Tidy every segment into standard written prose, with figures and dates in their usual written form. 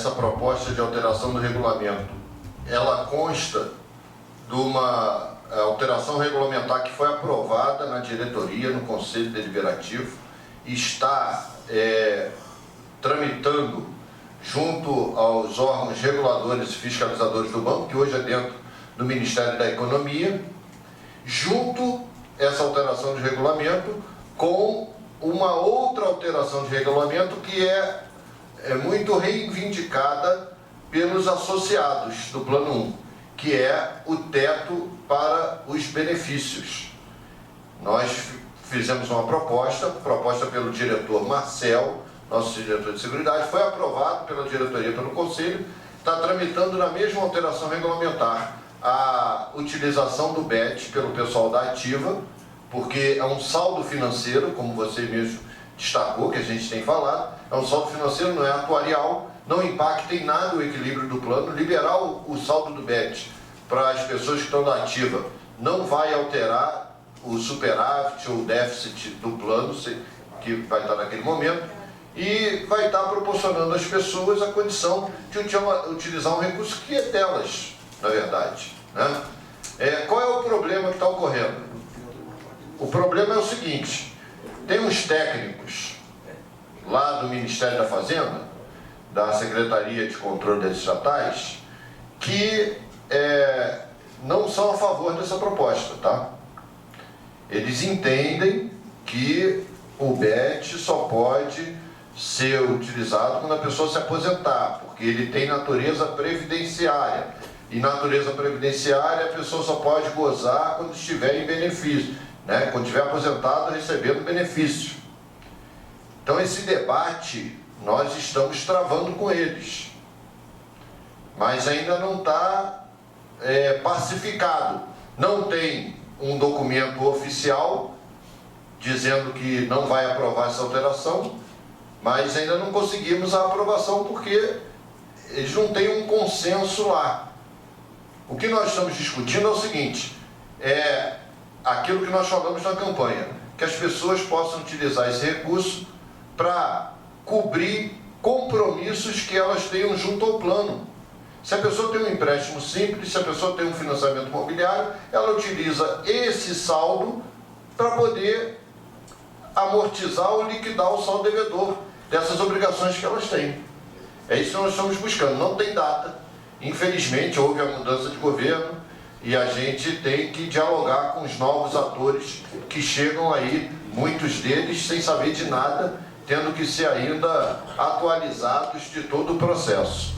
essa proposta de alteração do regulamento, ela consta de uma alteração regulamentar que foi aprovada na diretoria, no Conselho Deliberativo, e está tramitando junto aos órgãos reguladores e fiscalizadores do banco, que hoje é dentro do Ministério da Economia, junto essa alteração de regulamento com uma outra alteração de regulamento que é muito reivindicada pelos associados do Plano 1, que é o teto para os benefícios. Nós fizemos uma proposta pelo diretor Marcel, nosso diretor de seguridade, foi aprovado pela diretoria, pelo Conselho, está tramitando na mesma alteração regulamentar a utilização do BET pelo pessoal da Ativa, porque é um saldo financeiro, como você mesmo destacou, que a gente tem falado, é um saldo financeiro, não é atuarial, não impacta em nada o equilíbrio do plano. Liberar o saldo do BET para as pessoas que estão na Ativa não vai alterar o superávit ou o déficit do plano, que vai estar naquele momento, e vai estar proporcionando às pessoas a condição de utilizar um recurso que é delas, na verdade, né? Qual é o problema que está ocorrendo? O problema é o seguinte: tem uns técnicos lá do Ministério da Fazenda, da Secretaria de Controle das Estatais, que não são a favor dessa proposta, tá? Eles entendem que o BET só pode ser utilizado quando a pessoa se aposentar, porque ele tem natureza previdenciária. E natureza previdenciária, a pessoa só pode gozar quando estiver em benefício, né? Quando estiver aposentado, recebendo benefício. Então, esse debate nós estamos travando com eles, mas ainda não está pacificado. Não tem um documento oficial dizendo que não vai aprovar essa alteração, mas ainda não conseguimos a aprovação porque eles não têm um consenso lá. O que nós estamos discutindo é o seguinte: é aquilo que nós falamos na campanha, que as pessoas possam utilizar esse recurso para cobrir compromissos que elas tenham junto ao plano. Se a pessoa tem um empréstimo simples, se a pessoa tem um financiamento imobiliário, ela utiliza esse saldo para poder amortizar ou liquidar o saldo devedor dessas obrigações que elas têm. É isso que nós estamos buscando. Não tem data. Infelizmente, houve a mudança de governo e a gente tem que dialogar com os novos atores que chegam aí, muitos deles sem saber de nada, tendo que ser ainda atualizados de todo o processo.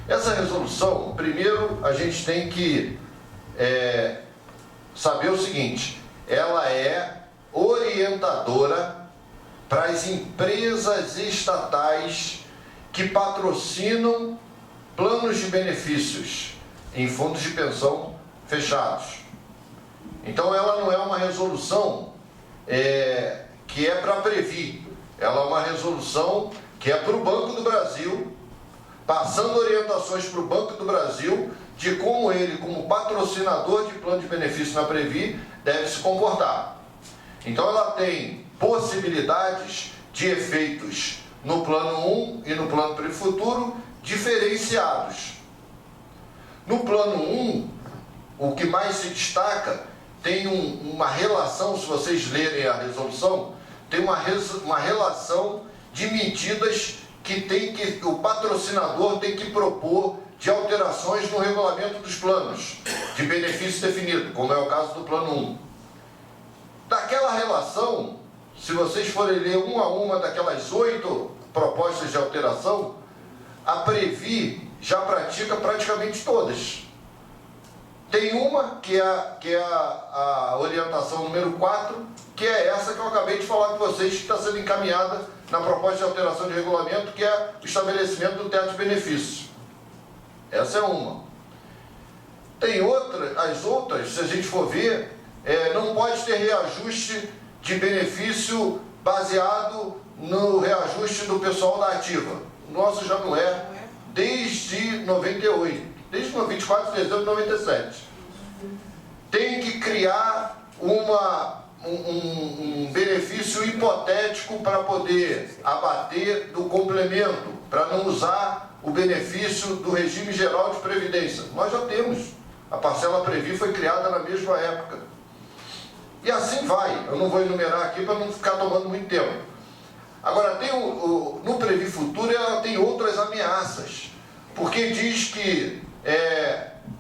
Essa resolução, primeiro, a gente tem que saber o seguinte: ela é orientadora para as empresas estatais que patrocinam planos de benefícios em fundos de pensão fechados. Então, ela não é uma resolução que é para Previ, ela é uma resolução que é para o Banco do Brasil, passando orientações para o Banco do Brasil de como ele, como patrocinador de plano de benefício na Previ, deve se comportar. Então, ela tem possibilidades de efeitos no plano 1 e no plano Previ Futuro diferenciados. No plano 1, o que mais se destaca, tem uma relação, se vocês lerem a resolução, tem uma relação de medidas que o patrocinador tem que propor de alterações no regulamento dos planos de benefício definido, como é o caso do plano 1. Daquela relação, se vocês forem ler uma a uma daquelas 8 propostas de alteração, a Previ já pratica praticamente todas. Tem uma que é a orientação número 4, que é essa que eu acabei de falar com vocês, que está sendo encaminhada na proposta de alteração de regulamento, que é o estabelecimento do teto de benefício. Essa é uma. Tem outra, as outras, se a gente for ver, não pode ter reajuste de benefício baseado no reajuste do pessoal da Ativa. O nosso já não é desde 98, desde 24 de dezembro de 97. Tem que criar um benefício hipotético para poder abater do complemento, para não usar o benefício do regime geral de previdência. Nós já temos. A parcela Previ foi criada na mesma época. E assim vai. Eu não vou enumerar aqui para não ficar tomando muito tempo. Agora, tem no Previ Futuro ela tem outras ameaças, porque diz que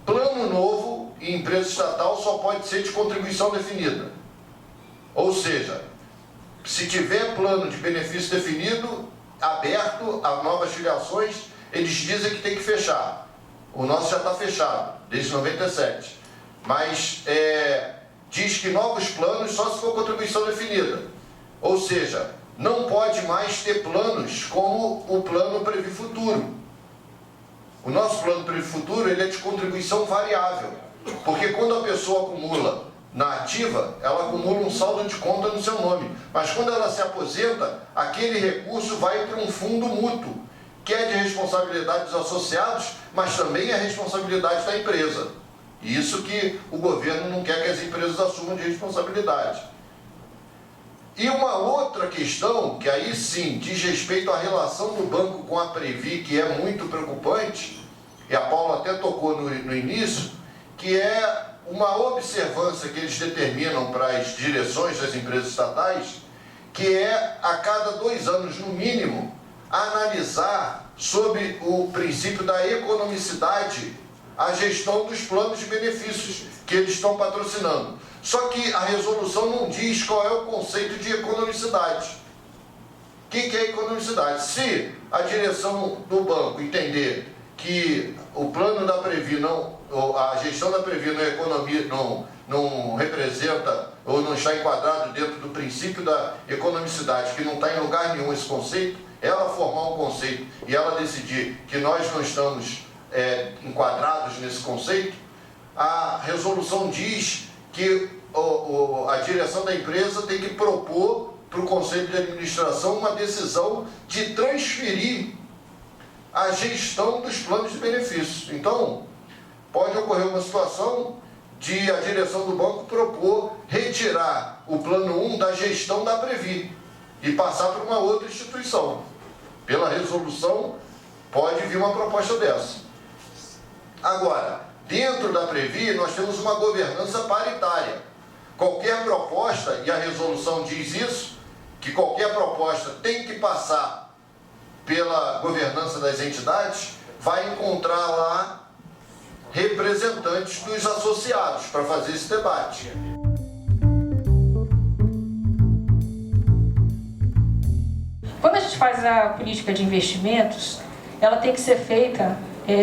plano novo em empresa estatal só pode ser de contribuição definida. Ou seja, se tiver plano de benefício definido, aberto a novas filiações, eles dizem que tem que fechar. O nosso já está fechado, desde 97. Mas diz que novos planos só se for contribuição definida. Ou seja, não pode mais ter planos como o plano Previ Futuro. O nosso plano Previ Futuro ele é de contribuição variável. Porque quando a pessoa acumula na ativa, ela acumula um saldo de conta no seu nome. Mas quando ela se aposenta, aquele recurso vai para um fundo mútuo, que é de responsabilidade dos associados, mas também é responsabilidade da empresa. Isso que o governo não quer que as empresas assumam de responsabilidade. E uma outra questão, que aí sim diz respeito à relação do banco com a Previ, que é muito preocupante, e a Paula até tocou no início, que é uma observância que eles determinam para as direções das empresas estatais, que é a cada 2 anos, no mínimo, analisar sob o princípio da economicidade a gestão dos planos de benefícios que eles estão patrocinando. Só que a resolução não diz qual é o conceito de economicidade. O que é economicidade? Se a direção do banco entender que o plano da Previ a gestão da Previ não representa ou não está enquadrado dentro do princípio da economicidade, que não está em lugar nenhum esse conceito, ela formar um conceito e ela decidir que nós não estamos enquadrados nesse conceito, a resolução diz que a direção da empresa tem que propor para o Conselho de Administração uma decisão de transferir a gestão dos planos de benefícios. Então, pode ocorrer uma situação de a direção do banco propor retirar o plano 1 da gestão da Previ e passar para uma outra instituição. Pela resolução, pode vir uma proposta dessa. Agora, dentro da Previ, nós temos uma governança paritária. Qualquer proposta, e a resolução diz isso, que qualquer proposta tem que passar pela governança das entidades, vai encontrar lá representantes dos associados para fazer esse debate. Quando a gente faz a política de investimentos, ela tem que ser feita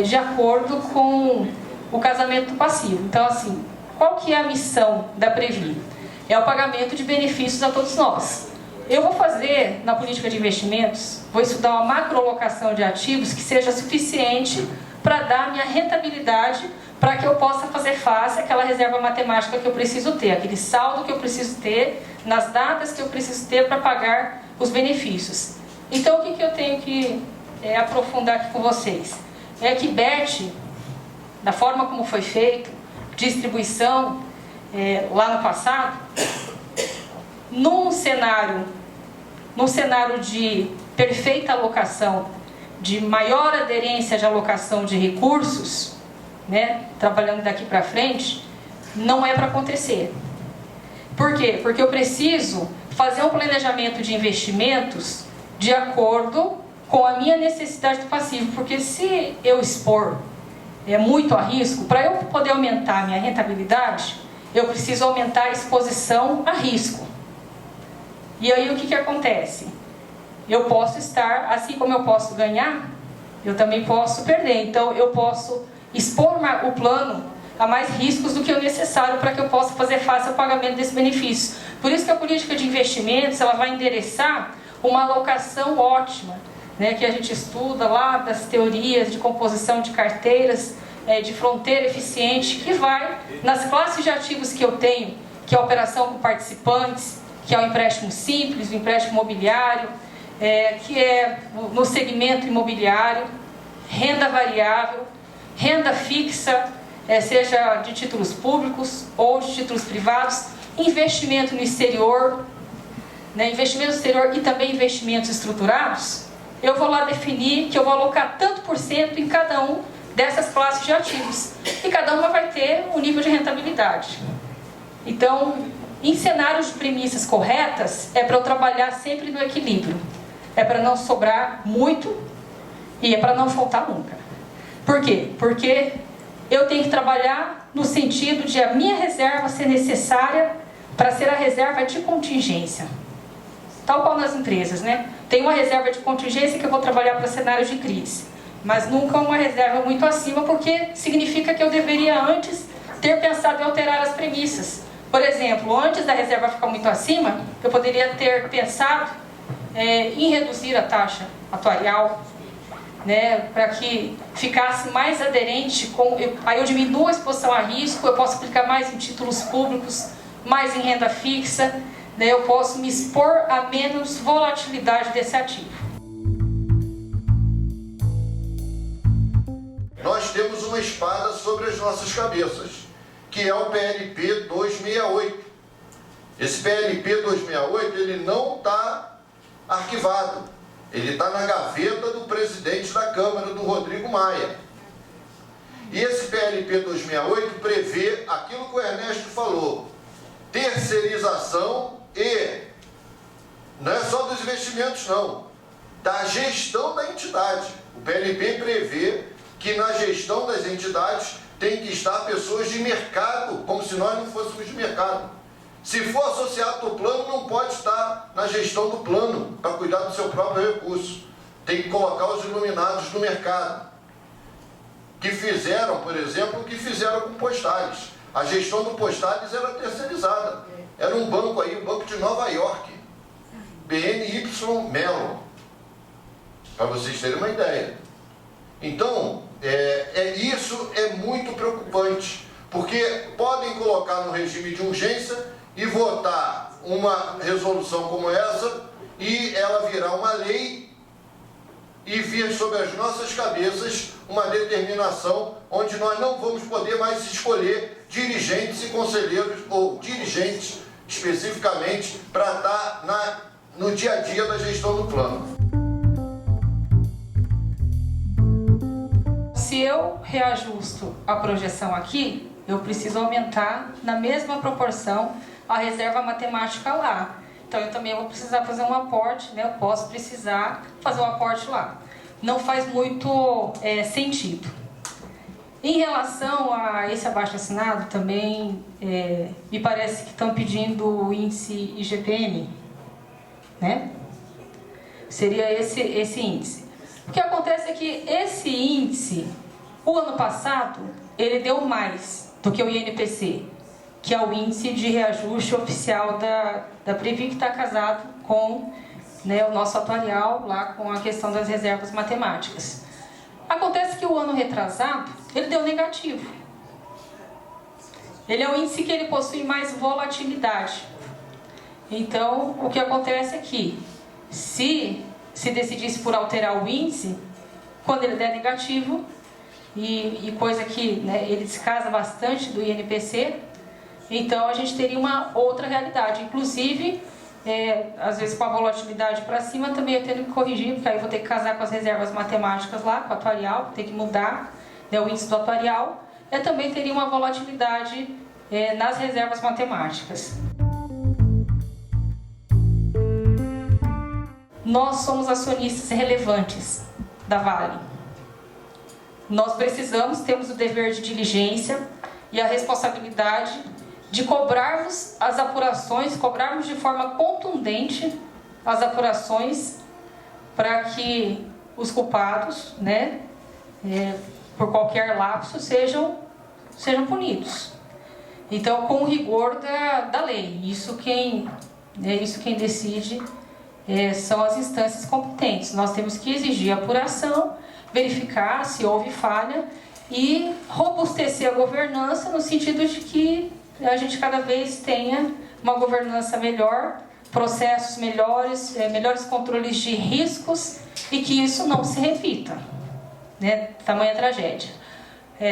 de acordo com o casamento passivo. Então, assim, qual que é a missão da Previ? É o pagamento de benefícios a todos nós. Eu vou fazer, na política de investimentos, vou estudar uma macrolocação de ativos que seja suficiente para dar a minha rentabilidade, para que eu possa fazer face àquela reserva matemática que eu preciso ter, aquele saldo que eu preciso ter, nas datas que eu preciso ter para pagar os benefícios. Então, o que eu tenho que aprofundar aqui com vocês? É que BERT, da forma como foi feito, distribuição lá no passado, num cenário de perfeita alocação, de maior aderência de alocação de recursos, trabalhando daqui para frente, não é para acontecer. Por quê? Porque eu preciso fazer um planejamento de investimentos de acordo com a minha necessidade do passivo, porque se eu expor muito a risco, para eu poder aumentar a minha rentabilidade, eu preciso aumentar a exposição a risco. E aí o que acontece? Eu posso estar, assim como eu posso ganhar, eu também posso perder. Então eu posso expor o plano a mais riscos do que o necessário para que eu possa fazer face ao pagamento desse benefício. Por isso que a política de investimentos ela vai endereçar uma alocação ótima, que a gente estuda lá das teorias de composição de carteiras, de fronteira eficiente, que vai nas classes de ativos que eu tenho, que é a operação com participantes, que é o empréstimo simples, o empréstimo imobiliário, que é no segmento imobiliário, renda variável, renda fixa, seja de títulos públicos ou de títulos privados, investimento no exterior, né, investimento no exterior e também investimentos estruturados, eu vou lá definir que eu vou alocar tanto por cento em cada um dessas classes de ativos. E cada uma vai ter um nível de rentabilidade. Então, em cenários de premissas corretas, é para eu trabalhar sempre no equilíbrio. É para não sobrar muito e é para não faltar nunca. Por quê? Porque eu tenho que trabalhar no sentido de a minha reserva ser necessária para ser a reserva de contingência. Tal qual nas empresas, né? Tem uma reserva de contingência que eu vou trabalhar para cenários de crise, mas nunca uma reserva muito acima, porque significa que eu deveria antes ter pensado em alterar as premissas. Por exemplo, antes da reserva ficar muito acima, eu poderia ter pensado em reduzir a taxa atuarial, né, para que ficasse mais aderente, aí eu diminuo a exposição a risco, eu posso aplicar mais em títulos públicos, mais em renda fixa, né, eu posso me expor a menos volatilidade desse ativo. Nós temos uma espada sobre as nossas cabeças, que é o PLP 268. Esse PLP 268, ele não está arquivado. Ele está na gaveta do presidente da Câmara, do Rodrigo Maia. E esse PLP 268 prevê aquilo que o Ernesto falou: terceirização e não é só dos investimentos, não, da gestão da entidade. O PLP prevê que na gestão das entidades tem que estar pessoas de mercado, como se nós não fôssemos de mercado. Se for associado ao plano, não pode estar na gestão do plano para cuidar do seu próprio recurso. Tem que colocar os iluminados do mercado, que fizeram, por exemplo, o que fizeram com Postales. A gestão do Postales era terceirizada. Era um banco aí, o Banco de Nova York, BNY Mellon, para vocês terem uma ideia. Então, isso é muito preocupante, porque podem colocar no regime de urgência e votar uma resolução como essa e ela virar uma lei e vir sobre as nossas cabeças uma determinação onde nós não vamos poder mais escolher dirigentes e conselheiros, ou dirigentes especificamente, para estar no dia a dia da gestão do plano. Se eu reajusto a projeção aqui, eu preciso aumentar na mesma proporção a reserva matemática lá. Então eu também vou precisar fazer um aporte, né? Eu posso precisar fazer um aporte lá. Não faz muito sentido. Em relação a esse abaixo-assinado, também me parece que estão pedindo o índice IGPM, né? Seria esse índice. O que acontece é que esse índice, o ano passado, ele deu mais do que o INPC, que é o índice de reajuste oficial da Previ, que está casado com, né, o nosso atuarial, lá com a questão das reservas matemáticas. Acontece que o ano retrasado, ele deu negativo. Ele é um índice que ele possui mais volatilidade. Então, o que acontece é que, se decidisse por alterar o índice, quando ele der negativo, e coisa que, né, ele descasa bastante do INPC, então a gente teria uma outra realidade. Inclusive, às vezes com a volatilidade para cima, também eu tenho que corrigir, porque aí eu vou ter que casar com as reservas matemáticas lá, com o atuarial, ter que mudar, né, o índice do atuarial. Eu também teria uma volatilidade nas reservas matemáticas. Nós somos acionistas relevantes da Vale. Nós temos o dever de diligência e a responsabilidade de cobrarmos as apurações, cobrarmos de forma contundente as apurações para que os culpados, né, por qualquer lapso, sejam punidos. Então, com o rigor da lei. Isso quem decide são as instâncias competentes. Nós temos que exigir apuração, verificar se houve falha e robustecer a governança no sentido de que a gente cada vez tenha uma governança melhor, processos melhores, melhores controles de riscos e que isso não se repita, né? Tamanha tragédia.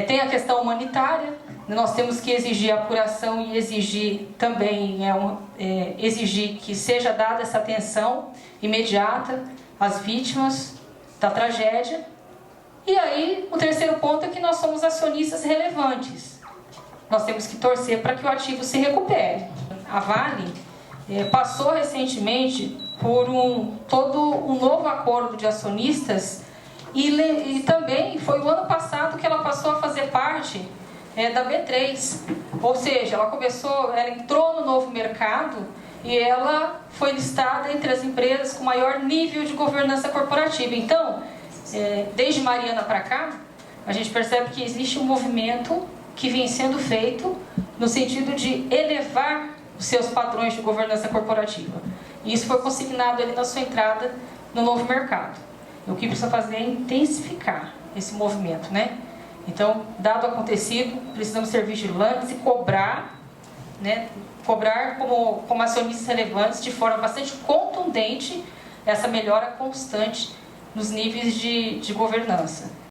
Tem a questão humanitária, nós temos que exigir apuração e exigir também exigir que seja dada essa atenção imediata às vítimas da tragédia. E aí, o terceiro ponto é que nós somos acionistas relevantes. Nós temos que torcer para que o ativo se recupere. A Vale passou recentemente por todo um novo acordo de acionistas e também foi o ano passado que ela passou a fazer parte da B3. Ou seja, ela entrou no novo mercado e ela foi listada entre as empresas com maior nível de governança corporativa. Então, desde Mariana para cá, a gente percebe que existe um movimento que vem sendo feito no sentido de elevar os seus padrões de governança corporativa. E isso foi consignado ali na sua entrada no novo mercado. O que precisa fazer é intensificar esse movimento, né? Então, dado o acontecido, precisamos ser vigilantes e cobrar, né? Cobrar como acionistas relevantes de forma bastante contundente essa melhora constante nos níveis de governança.